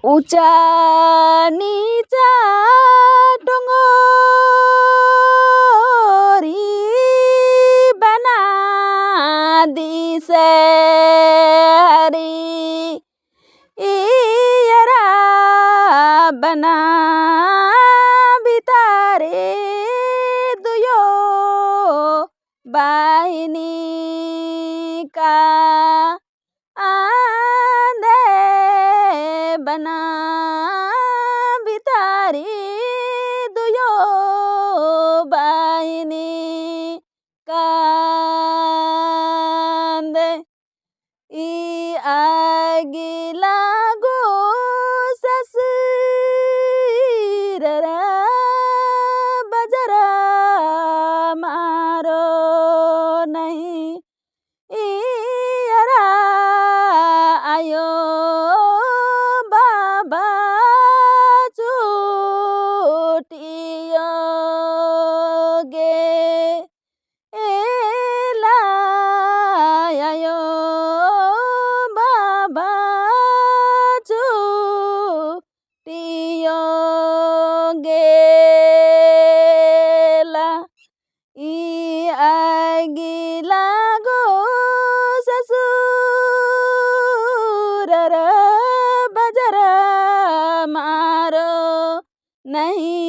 ऊंचा नीचा टंगोरी बना दिसे हरी इयरा बना बितारे दुयो बाहिनी का आंधे बना बितारी दुयो बाहिनी कांदे ई आगी लागो ससुररा बजरा मारो नहीं इयरा आयो बाबा चोटियो गे एला आयो बाबा चोटियो गेला ई आगी लागो ससुररा बजरा मारो नहीं